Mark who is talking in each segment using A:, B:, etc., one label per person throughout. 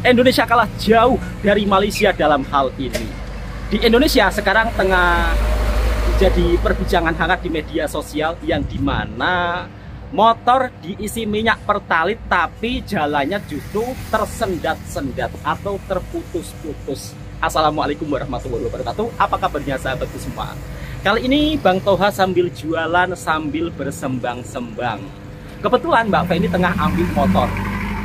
A: Indonesia kalah jauh dari Malaysia dalam hal ini. Di Indonesia sekarang tengah jadi perbincangan hangat di media sosial yang dimana motor diisi minyak pertalit tapi jalannya justru tersendat-sendat atau terputus-putus. Assalamualaikum warahmatullahi wabarakatuh. Apa kabarnya sahabatku semua? Kali ini Bang Toha sambil jualan sambil bersembang-sembang. Kebetulan Mbak Feni tengah ambil motor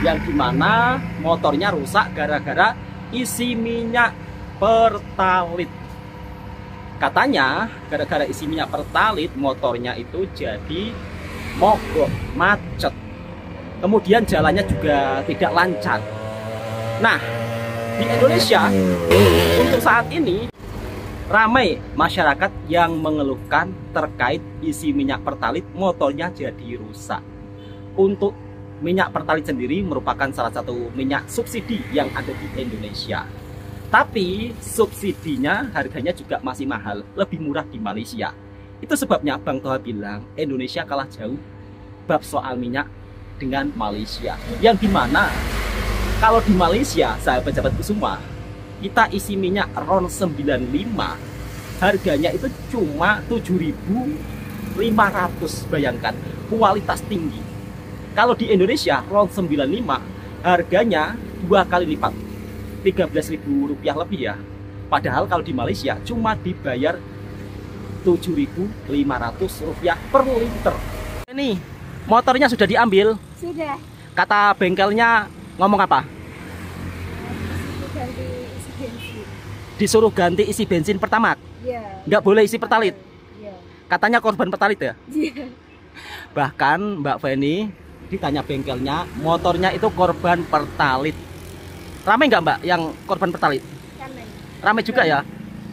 A: yang dimana motornya rusak gara-gara isi minyak pertalit. Katanya gara-gara isi minyak pertalit motornya itu jadi mogok, macet. Kemudian jalannya juga tidak lancar. Nah, di Indonesia untuk saat ini ramai masyarakat yang mengeluhkan terkait isi minyak pertalit motornya jadi rusak. Untuk minyak pertalit sendiri merupakan salah satu minyak subsidi yang ada di Indonesia. Tapi subsidinya harganya juga masih mahal, lebih murah di Malaysia. Itu sebabnya Bang Toha bilang Indonesia kalah jauh bab soal minyak dengan Malaysia. Yang dimana kalau di Malaysia, sahabat-sahabatku semua, kita isi minyak RON 95, harganya itu cuma 7.500, bayangkan, kualitas tinggi. Kalau di Indonesia RON 95 harganya 2 kali lipat, Rp13.000 lebih ya. Padahal kalau di Malaysia cuma dibayar Rp7.500 per liter. Ini motornya sudah diambil?
B: Sudah.
A: Kata bengkelnya ngomong apa?
B: Ganti isi bensin.
A: Disuruh ganti isi bensin pertamax?
B: Iya.
A: Nggak boleh isi pertalit?
B: Iya.
A: Katanya korban pertalit ya?
B: Iya.
A: Bahkan Mbak Feni ditanya bengkelnya, motornya itu korban pertalit. Ramai nggak Mbak yang korban pertalit? Ramai juga ya?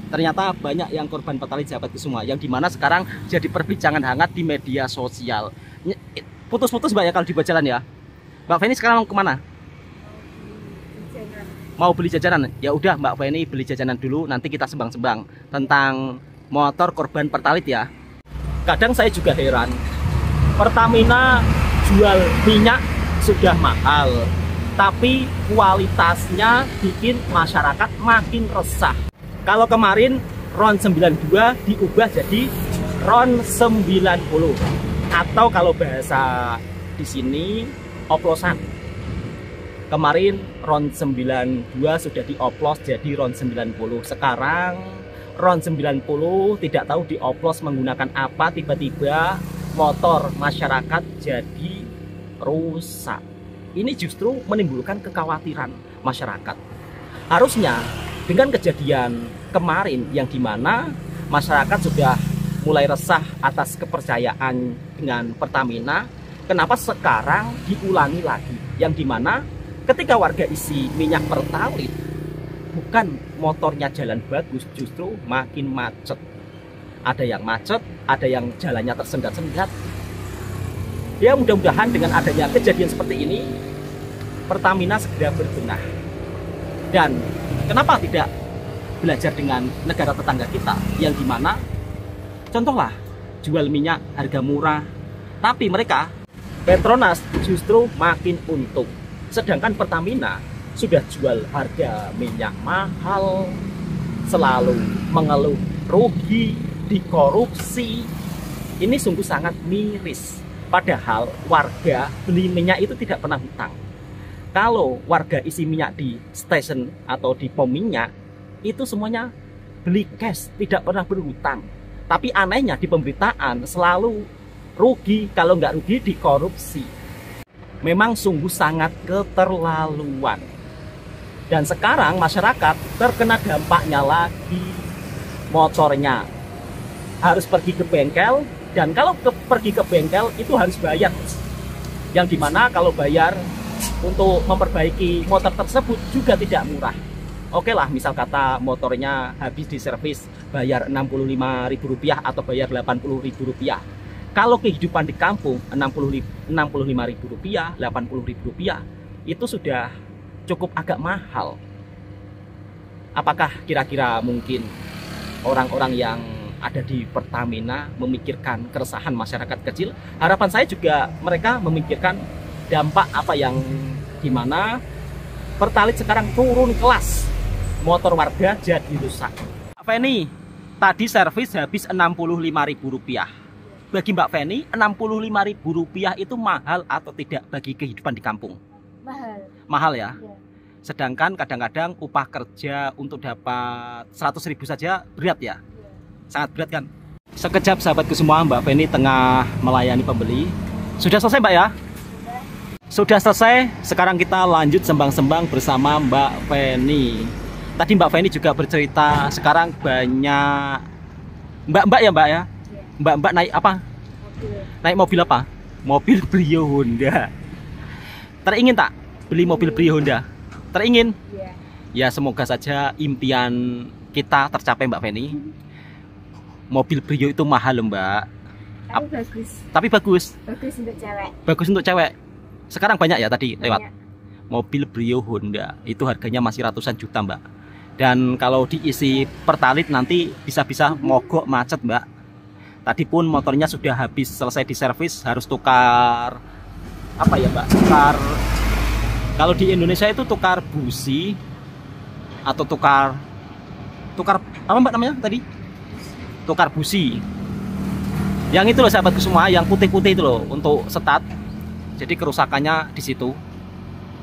A: Ternyata banyak yang korban pertalit sahabatku semua, yang dimana sekarang jadi perbincangan hangat di media sosial. Putus-putus Mbak ya kalau di jalan ya. Mbak Feni sekarang mau kemana? Mau beli jajanan? Ya udah Mbak Feni beli jajanan dulu, nanti kita sembang-sembang tentang motor korban pertalit ya. Kadang saya juga heran, Pertamina jual minyak sudah mahal, tapi kualitasnya bikin masyarakat makin resah. Kalau kemarin RON 92 diubah jadi RON 90, atau kalau bahasa di sini oplosan. Kemarin RON 92 sudah dioplos jadi RON 90. Sekarang RON 90 tidak tahu dioplos menggunakan apa, tiba-tiba motor masyarakat jadi rusak. Ini justru menimbulkan kekhawatiran masyarakat. Harusnya dengan kejadian kemarin yang dimana masyarakat sudah mulai resah atas kepercayaan dengan Pertamina, kenapa sekarang diulangi lagi? Yang dimana ketika warga isi minyak pertalit, bukan motornya jalan bagus, justru makin macet. Ada yang macet, ada yang jalannya tersendat-sendat. Ya mudah-mudahan dengan adanya kejadian seperti ini, Pertamina segera berbenah. Dan kenapa tidak belajar dengan negara tetangga kita, yang dimana contohlah jual minyak harga murah, tapi mereka Petronas justru makin untung. Sedangkan Pertamina sudah jual harga minyak mahal, selalu mengeluh rugi, dikorupsi. Ini sungguh sangat miris. Padahal warga beli minyak itu tidak pernah hutang. Kalau warga isi minyak di stasiun atau di pom minyak, itu semuanya beli cash, tidak pernah berhutang. Tapi anehnya di pemberitaan selalu rugi, kalau nggak rugi dikorupsi. Memang sungguh sangat keterlaluan. Dan sekarang masyarakat terkena dampaknya lagi. Motornya harus pergi ke bengkel, dan kalau pergi ke bengkel itu harus bayar. Yang dimana kalau bayar untuk memperbaiki motor tersebut juga tidak murah. Oke lah, misal kata motornya habis diservis bayar Rp65.000 atau bayar Rp80.000. Kalau kehidupan di kampung Rp65.000, Rp80.000 itu sudah cukup agak mahal. Apakah kira-kira mungkin orang-orang yang ada di Pertamina memikirkan keresahan masyarakat kecil? Harapan saya juga mereka memikirkan dampak apa yang dimana Pertalite sekarang turun kelas. Motor warga jadi rusak. Mbak Feni, tadi servis habis Rp65.000. Bagi Mbak Feni, Rp65.000 itu mahal atau tidak bagi kehidupan di kampung?
B: Mahal.
A: Mahal ya?
B: Ya.
A: Sedangkan kadang-kadang upah kerja untuk dapat 100.000 saja berat ya? Sangat berat kan? Sekejap sahabatku semua, Mbak Feni tengah melayani pembeli. Sudah selesai Mbak ya? Sudah selesai, sekarang kita lanjut sembang-sembang bersama Mbak Feni. Tadi Mbak Feni juga bercerita sekarang banyak Mbak-mbak ya Mbak ya? Mbak-mbak naik apa?
B: Mobil.
A: Naik mobil apa? Mobil Brio Honda. Teringin tak beli mobil Brio Honda? Teringin?
B: Iya.
A: Ya semoga saja impian kita tercapai Mbak Feni. Mobil Brio itu mahal Mbak.
B: Tapi bagus.
A: Tapi bagus.
B: Bagus untuk cewek.
A: Bagus untuk cewek. Sekarang banyak ya tadi lewat.
B: Banyak.
A: Mobil Brio Honda itu harganya masih ratusan juta Mbak. Dan kalau diisi Pertalite nanti bisa-bisa mogok macet Mbak. Tadi pun motornya sudah habis selesai diservis, harus tukar apa ya Mbak? Tukar, kalau di Indonesia itu tukar busi atau tukar apa Mbak namanya tadi? Tukar busi. Yang itu loh sahabatku semua, yang putih-putih itu loh untuk setat. Jadi kerusakannya di situ.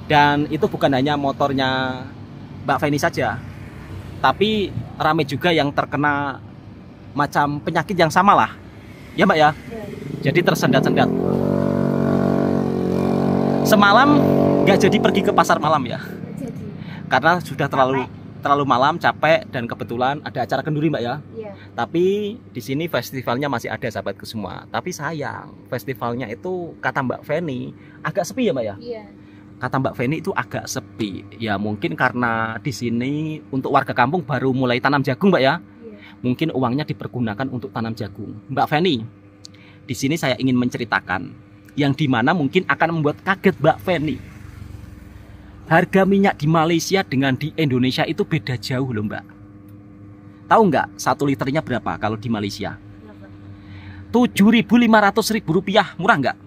A: Dan itu bukan hanya motornya Mbak Feni saja, tapi rame juga yang terkena macam penyakit yang sama lah. Ya Mbak ya? Jadi tersendat-sendat. Semalam nggak jadi pergi ke pasar malam ya?
B: Jadi.
A: Karena sudah terlalu malam, capek, dan kebetulan ada acara kenduri Mbak ya?
B: Iya.
A: Tapi di sini festivalnya masih ada sahabatku semua. Tapi sayang, festivalnya itu kata Mbak Feni agak sepi ya Mbak ya?
B: Iya.
A: Kata Mbak Feni itu agak sepi. Ya mungkin karena di sini untuk warga kampung baru mulai tanam jagung Mbak ya?
B: Iya.
A: Mungkin uangnya dipergunakan untuk tanam jagung. Mbak Feni, di sini saya ingin menceritakan yang dimana mungkin akan membuat kaget Mbak Feni. Harga minyak di Malaysia dengan di Indonesia itu beda jauh loh Mbak. Tahu nggak 1 liternya berapa kalau di Malaysia?
B: Berapa?
A: Rp7.500.000. Murah nggak?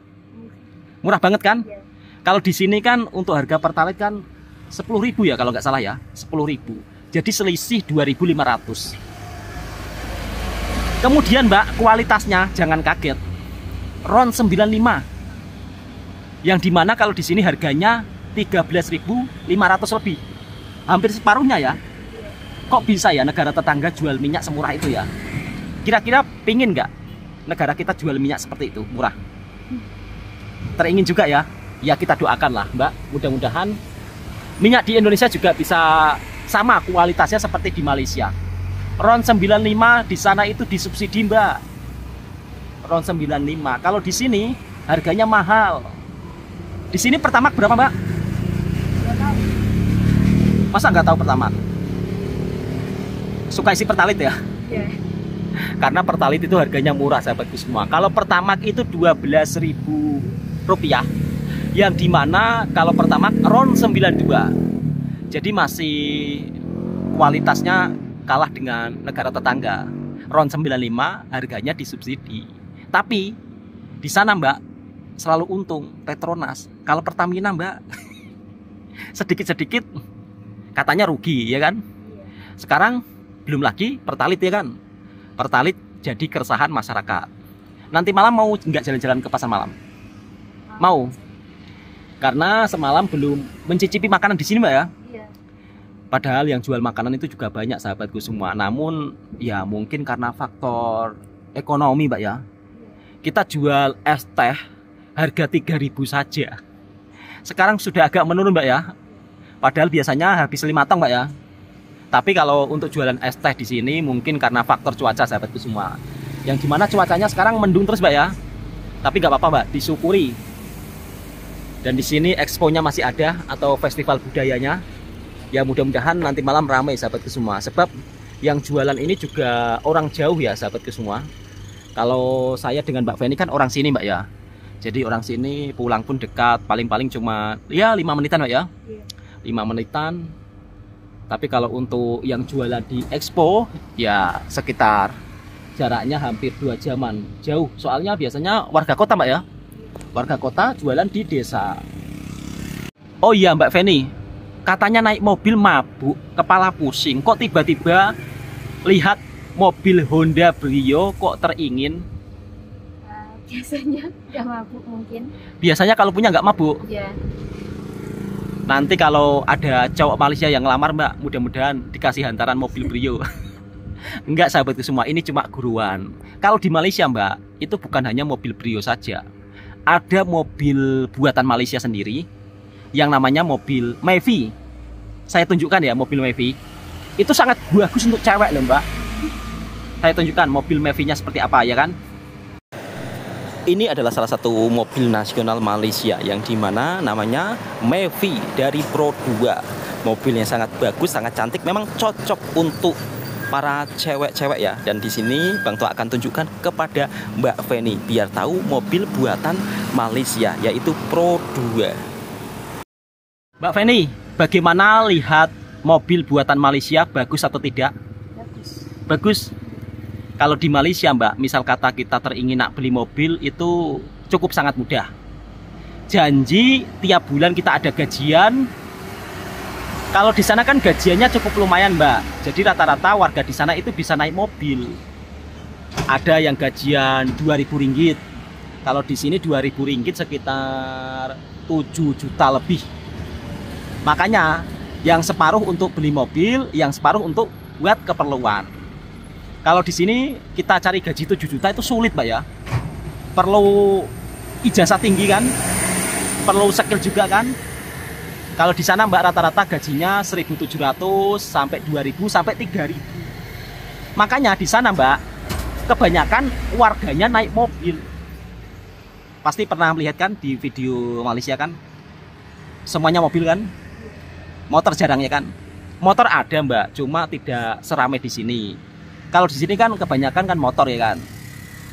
A: Murah banget kan?
B: Iya.
A: Kalau di sini kan untuk harga Pertalite kan 10.000 ya kalau nggak salah ya, 10.000. Jadi selisih 2.500. Kemudian Mbak, kualitasnya jangan kaget. RON 95. Yang dimana kalau di sini harganya 13.500 lebih. Hampir separuhnya ya. Kok bisa ya negara tetangga jual minyak semurah itu ya? Kira-kira pingin nggak negara kita jual minyak seperti itu, murah? Teringin juga ya? Ya kita doakan lah Mbak, mudah-mudahan minyak di Indonesia juga bisa sama kualitasnya seperti di Malaysia. RON 95 di sana itu disubsidi Mbak. RON 95. Kalau di sini harganya mahal. Di sini Pertamax berapa Mbak?
B: Nggak tahu.
A: Masa nggak tahu Pertamax? Suka isi Pertalite ya?
B: Iya.
A: Karena Pertalite itu harganya murah sahabatku semua. Kalau Pertamax itu Rp12.000, yang dimana kalau Pertamax RON 92. Jadi masih kualitasnya kalah dengan negara tetangga. RON 95 harganya disubsidi. Tapi di sana Mbak selalu untung Petronas. Kalau Pertamina Mbak sedikit-sedikit katanya rugi ya kan?
B: Iya.
A: Sekarang belum lagi Pertalite ya kan? Pertalite jadi keresahan masyarakat. Nanti malam mau nggak jalan-jalan ke pasar malam? Mau? Karena semalam belum mencicipi makanan di sini Mbak ya?
B: Iya.
A: Padahal yang jual makanan itu juga banyak sahabatku semua. Namun ya mungkin karena faktor ekonomi Mbak ya. Kita jual es teh harga 3.000 saja. Sekarang sudah agak menurun Mbak ya. Padahal biasanya habis 5 tong Mbak ya. Tapi kalau untuk jualan es teh di sini mungkin karena faktor cuaca sahabatku semua. Yang dimana cuacanya sekarang mendung terus Mbak ya. Tapi nggak apa-apa Mbak, disyukuri. Dan di sini expo-nya masih ada atau festival budayanya. Ya mudah-mudahan nanti malam ramai sahabatku semua. Sebab yang jualan ini juga orang jauh ya sahabatku semua. Kalau saya dengan Mbak Feni kan orang sini Mbak ya. Jadi orang sini pulang pun dekat, paling-paling cuma ya 5 menitan Mbak ya.
B: Iya.
A: 5 menitan. Tapi kalau untuk yang jualan di expo ya sekitar jaraknya hampir 2 jaman. Jauh, soalnya biasanya warga kota Mbak ya. Warga kota jualan di desa. Oh iya Mbak Feni, katanya naik mobil mabuk, kepala pusing. Kok tiba-tiba lihat mobil Honda Brio kok teringin?
B: Biasanya nggak mabuk mungkin.
A: Biasanya kalau punya nggak mabuk.
B: Iya.
A: Nanti kalau ada cowok Malaysia yang ngelamar mbak, mudah-mudahan dikasih hantaran mobil Brio. Enggak sahabatku semua, ini cuma guruan. Kalau di Malaysia mbak, itu bukan hanya mobil Brio saja. Ada mobil buatan Malaysia sendiri yang namanya mobil Mavic. Saya tunjukkan ya mobil Mavic. Itu sangat bagus untuk cewek loh mbak. Saya tunjukkan mobil Mavic-nya seperti apa ya kan. Ini adalah salah satu mobil nasional Malaysia yang dimana namanya Mavic dari Pro 2. Mobilnya sangat bagus, sangat cantik, memang cocok untuk para cewek-cewek ya. Dan di sini Bang Toha akan tunjukkan kepada Mbak Feni biar tahu mobil buatan Malaysia yaitu Pro 2. Mbak Feni, bagaimana lihat mobil buatan Malaysia, bagus atau tidak?
B: Bagus.
A: Bagus. Kalau di Malaysia mbak, misal kata kita teringin nak beli mobil itu cukup sangat mudah. Janji tiap bulan kita ada gajian. Kalau di sana kan gajiannya cukup lumayan mbak. Jadi rata-rata warga di sana itu bisa naik mobil. Ada yang gajian 2.000 ringgit. Kalau di sini 2.000 ringgit sekitar 7 juta lebih. Makanya yang separuh untuk beli mobil, yang separuh untuk buat keperluan. Kalau di sini kita cari gaji 7 juta itu sulit mbak ya. Perlu ijazah tinggi kan, perlu skill juga kan. Kalau di sana mbak rata-rata gajinya 1.700 sampai 2.000 sampai 3.000. Makanya di sana mbak kebanyakan warganya naik mobil. Pasti pernah melihat kan di video Malaysia kan, semuanya mobil kan. Motor jarang ya kan. Motor ada mbak, cuma tidak seramai di sini. Kalau di sini kan kebanyakan kan motor ya kan.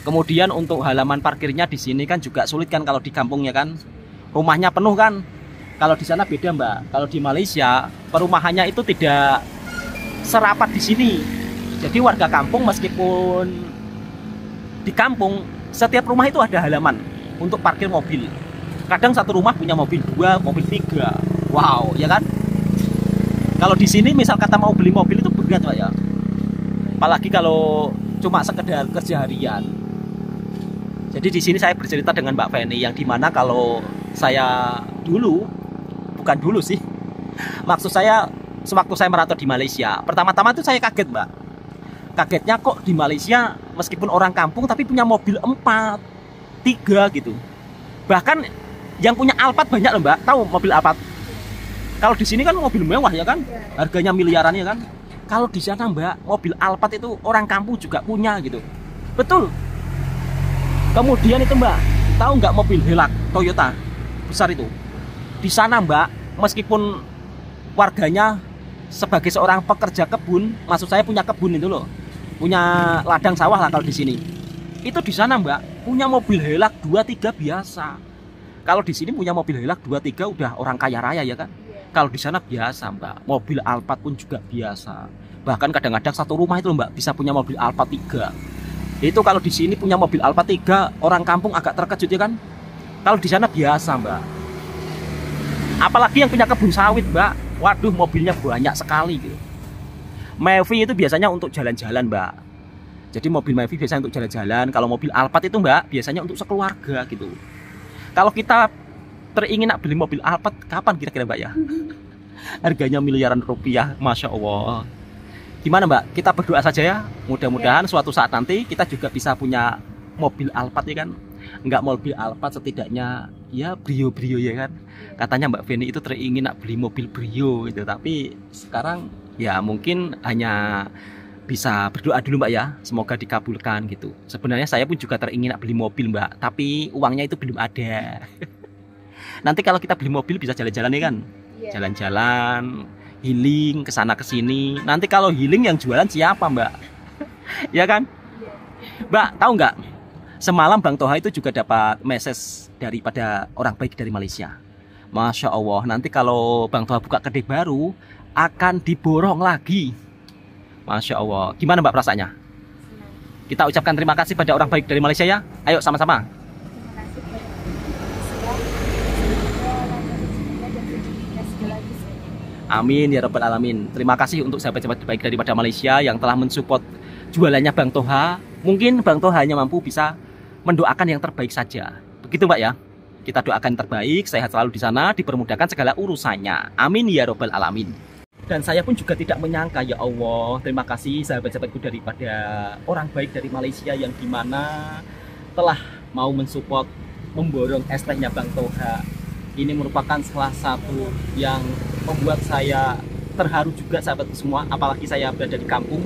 A: Kemudian untuk halaman parkirnya di sini kan juga sulit kan kalau di kampungnya kan. Rumahnya penuh kan. Kalau di sana beda mbak. Kalau di Malaysia perumahannya itu tidak serapat di sini. Jadi warga kampung meskipun di kampung setiap rumah itu ada halaman untuk parkir mobil. Kadang satu rumah punya mobil 2, mobil 3. Wow, ya kan? Kalau di sini misal kata mau beli mobil itu berat pak ya. Apalagi kalau cuma sekedar kerja harian. Jadi di sini saya bercerita dengan Mbak Feni yang dimana kalau saya dulu, bukan dulu sih, maksud saya sewaktu saya merantau di Malaysia, pertama-tama itu saya kaget mbak. Kagetnya kok di Malaysia meskipun orang kampung tapi punya mobil 4, 3 gitu. Bahkan yang punya Alphard banyak loh mbak. Tahu mobil Alphard? Kalau di sini kan mobil mewah ya kan, harganya miliaran ya kan. Kalau di sana mbak, mobil Alphard itu orang kampung juga punya gitu. Betul. Kemudian itu mbak, tahu nggak mobil Hilux Toyota besar itu? Di sana mbak, meskipun warganya sebagai seorang pekerja kebun, maksud saya punya kebun itu loh, punya ladang sawah lah kalau di sini. Itu di sana mbak, punya mobil Hilux 2-3 biasa. Kalau di sini punya mobil Hilux 2-3 udah orang kaya raya ya kan. Kalau di sana biasa mbak, mobil Alphard pun juga biasa. Bahkan kadang-kadang satu rumah itu mbak bisa punya mobil Alphard 3. Itu kalau di sini punya mobil Alphard 3, orang kampung agak terkejut ya kan. Kalau di sana biasa mbak. Apalagi yang punya kebun sawit mbak, waduh mobilnya banyak sekali gitu. Mavic itu biasanya untuk jalan-jalan mbak. Jadi mobil Mavic biasanya untuk jalan-jalan. Kalau mobil Alphard itu mbak biasanya untuk sekeluarga gitu. Kalau kita teringin nak beli mobil Alphard, kapan kira-kira mbak ya? Harganya miliaran rupiah, masya Allah. Gimana mbak? Kita berdoa saja ya. Mudah-mudahan suatu saat nanti kita juga bisa punya mobil Alphard ya kan. Enggak mobil Alphard setidaknya ya Brio-Brio ya kan. Katanya Mbak Feni itu teringin nak beli mobil Brio gitu. Tapi sekarang ya mungkin hanya bisa berdoa dulu mbak ya. Semoga dikabulkan gitu. Sebenarnya saya pun juga teringin nak beli mobil mbak. Tapi uangnya itu belum ada. Nanti kalau kita beli mobil bisa jalan-jalan ya kan. Jalan-jalan, healing kesana kesini. Nanti kalau healing yang jualan siapa mbak? Ya kan? Mbak tahu nggak? Semalam Bang Toha itu juga dapat message daripada orang baik dari Malaysia. Masya Allah, nanti kalau Bang Toha buka kedai baru akan diborong lagi. Masya Allah, gimana mbak perasaannya? Kita ucapkan terima kasih pada orang baik dari Malaysia ya. Ayo sama-sama. Amin ya rabbal alamin. Terima kasih untuk sahabat-sahabat baik daripada Malaysia yang telah mensupport jualannya Bang Toha. Mungkin Bang Toha hanya mampu bisa mendoakan yang terbaik saja. Begitu Mbak ya. Kita doakan yang terbaik, sehat selalu di sana, dipermudahkan segala urusannya. Amin ya rabbal alamin. Dan saya pun juga tidak menyangka, ya Allah, terima kasih sahabat-sahabatku daripada orang baik dari Malaysia yang dimana telah mau mensupport, memborong es tehnya Bang Toha. Ini merupakan salah satu yang membuat saya terharu juga sahabatku semua, apalagi saya berada di kampung.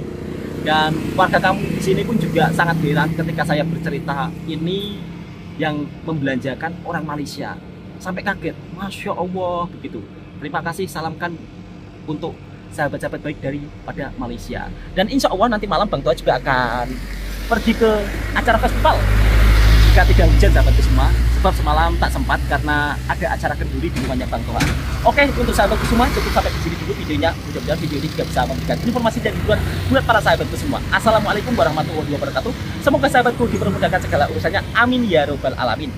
A: Dan warga kampung di sini pun juga sangat heran ketika saya bercerita ini yang membelanjakan orang Malaysia. Sampai kaget, Masya Allah, begitu. Terima kasih, salamkan untuk sahabat-sahabat baik daripada Malaysia. Dan insya Allah nanti malam Bang Toha juga akan pergi ke acara festival. Jika tidak hujan sahabatku semua, sebab semalam tak sempat karena ada acara kenduri di rumahnya Bang Toha. Oke, untuk sahabatku semua cukup sampai di sini dulu videonya. Mudah-mudahan video ini juga bisa memberikan informasi dan hiburan buat para sahabatku semua. Assalamualaikum warahmatullahi wabarakatuh. Semoga sahabatku dipermudahkan segala urusannya. Amin ya robbal alamin.